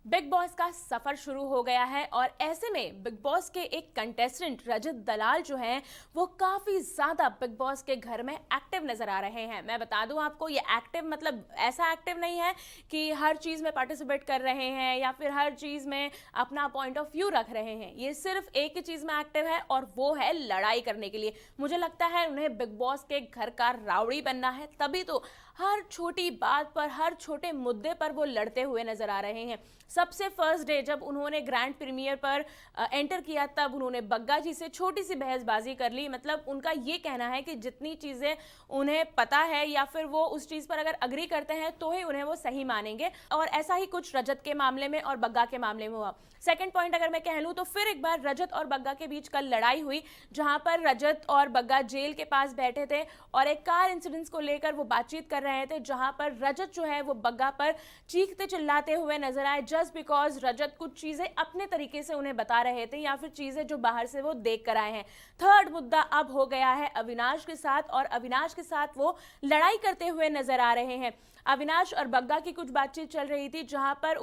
Big boss का सफर शुरू हो गया है और ऐसे में बिग बॉस के एक कंटेस्टेंट रजत दलाल जो हैं वो काफी ज्यादा बिग बॉस के घर में एक्टिव नजर आ रहे हैं। मैं बता दूं आपको, ये एक्टिव मतलब ऐसा एक्टिव नहीं है कि हर चीज में पार्टिसिपेट कर रहे हैं या फिर हर चीज में अपना पॉइंट ऑफ व्यू रख रहे हैं। ये सिर्फ एक ही चीज में एक्टिव है और वो है लड़ाई करने के लिए। मुझे लगता है उन्हें बिग बॉस के घर का राउडी बनना है, तभी तो हर छोटी बात पर, हर छोटे मुद्दे पर वो लड़ते हुए नजर आ रहे हैं। सबसे फर्स्ट डे जब उन्होंने ग्रैंड प्रीमियर पर एंटर किया तब उन्होंने बग्गा जी से छोटी सी बहसबाजी कर ली। मतलब उनका ये कहना है कि जितनी चीजें उन्हें पता है या फिर वो उस चीज पर अगर अग्री करते हैं तो ही उन्हें वो सही मानेंगे, और ऐसा ही कुछ रजत के मामले में और बग्गा के मामले में हुआ। सेकंड पॉइंट अगर मैं कह लूं तो फिर एक बार रजत और बग्गा के बीच कल लड़ाई हुई, जहां पर रजत और बग्गा जेल के पास बैठे थे और एक कार इंसिडेंट्स को लेकर वो बातचीत कर रहे थे, जहां पर रजत जो है वो बग्गा पर चीखते चिल्लाते हुए नजर आए जस्ट बिकॉज रजत कुछ चीजें अपने तरीके से उन्हें बता रहे थे या फिर चीजें जो बाहर से वो देख कर आए हैं। थर्ड मुद्दा अब हो गया है अविनाश के साथ, और अविनाश के साथ वो लड़ाई करते हुए नजर आ रहे हैं। अविनाश और बग्गा की कुछ बातचीत चल रही थी, जहां पर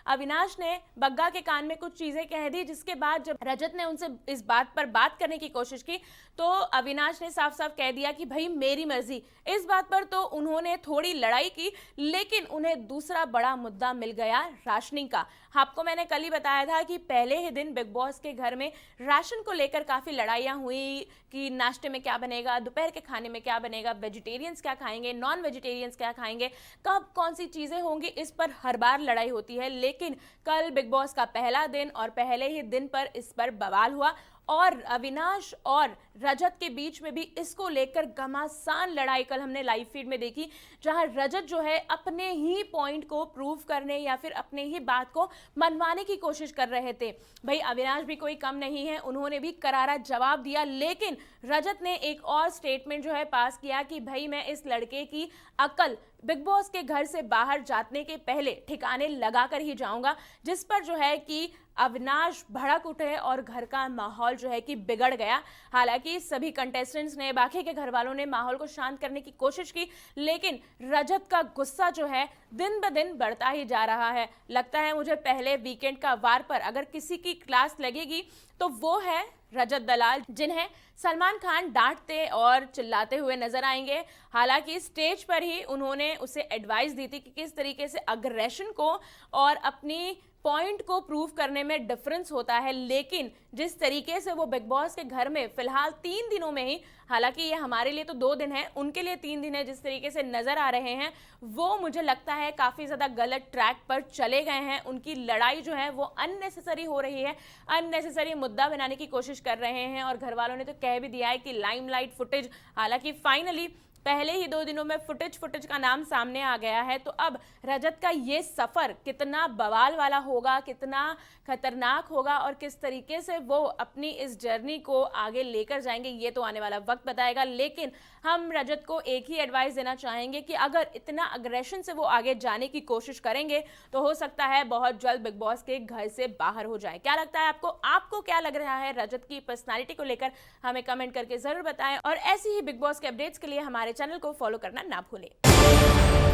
अविनाश ने बग्गा के कान में कुछ चीजें कह दी, जिसके बाद जब रजत ने उनसे इस बात पर बात करने की कोशिश की तो अविनाश ने साफ साफ कह दिया कि भाई मेरी मर्जी। इस बात पर तो उन्होंने थोड़ी लड़ाई की, लेकिन उन्हें दूसरा बड़ा मुद्दा मिल गया राशनिंग का। आपको मैंने कल ही बताया था कि पहले ही दिन बिग बॉस के घर में राशन को लेकर काफी लड़ाइयां हुई कि नाश्ते में क्या बनेगा, दोपहर के खाने में क्या बनेगा, वेजिटेरियंस क्या खाएंगे, नॉन वेजिटेरियंस क्या खाएंगे, कब कौन सी चीजें होंगी, इस पर हर बार लड़ाई होती है। लेकिन कल बिग बॉस का पहला दिन और पहले ही दिन पर इस पर बवाल हुआ और अविनाश और रजत के बीच में भी इसको लेकर घमासान लड़ाई कल हमने लाइव फीड में देखी, जहां रजत जो है अपने ही पॉइंट को प्रूव करने या फिर अपने ही बात को मनवाने की कोशिश कर रहे थे। भाई अविनाश भी कोई कम नहीं है, उन्होंने भी करारा जवाब दिया, लेकिन रजत ने एक और स्टेटमेंट जो है पास किया कि भाई मैं इस लड़के की अकल बिग बॉस के घर से बाहर जाने के पहले ठिकाने लगाकर ही जाऊंगा, जिस पर जो है कि अविनाश भड़क उठे और घर का माहौल जो है कि बिगड़ गया। हालांकि सभी कंटेस्टेंट्स ने, बाकी के घर वालों ने माहौल को शांत करने की कोशिश की, लेकिन रजत का गुस्सा जो है दिन ब दिन बढ़ता ही जा रहा है। लगता है मुझे पहले वीकेंड का वार पर अगर किसी की क्लास लगेगी तो वो है रजत दलाल, जिन्हें सलमान खान डांटते और चिल्लाते हुए नजर आएंगे। हालांकि स्टेज पर ही उन्होंने उसे एडवाइस दी थी कि किस तरीके से अग्रेशन को और अपनी पॉइंट को प्रूव करने में डिफरेंस होता है, लेकिन जिस तरीके से वो बिग बॉस के घर में फिलहाल 3 दिनों में ही, हालांकि ये हमारे लिए तो 2 दिन है, उनके लिए 3 दिन है, जिस तरीके से नजर आ रहे हैं वो मुझे लगता है काफी ज्यादा गलत ट्रैक पर चले गए हैं। उनकी लड़ाई जो है वो अननेसेसरी हो रही है, अननेसेसरी मुद्दा बनाने की कोशिश कर रहे हैं, और घर वालों ने तो कह भी दिया है कि लाइमलाइट फुटेज, हालांकि फाइनली पहले ही 2 दिनों में फुटेज का नाम सामने आ गया है। तो अब रजत का ये सफर कितना बवाल वाला होगा, कितना खतरनाक होगा और किस तरीके से वो अपनी इस जर्नी को आगे लेकर जाएंगे, ये तो आने वाला वक्त बताएगा। लेकिन हम रजत को एक ही एडवाइस देना चाहेंगे कि अगर इतना अग्रेशन से वो आगे जाने की कोशिश करेंगे तो हो सकता है बहुत जल्द बिग बॉस के घर से बाहर हो जाए। क्या लगता है आपको क्या लग रहा है रजत की पर्सनालिटी को लेकर? हमें कमेंट करके जरूर बताएं, और ऐसी ही बिग बॉस के अपडेट्स के लिए हमारे चैनल को फॉलो करना ना भूलें।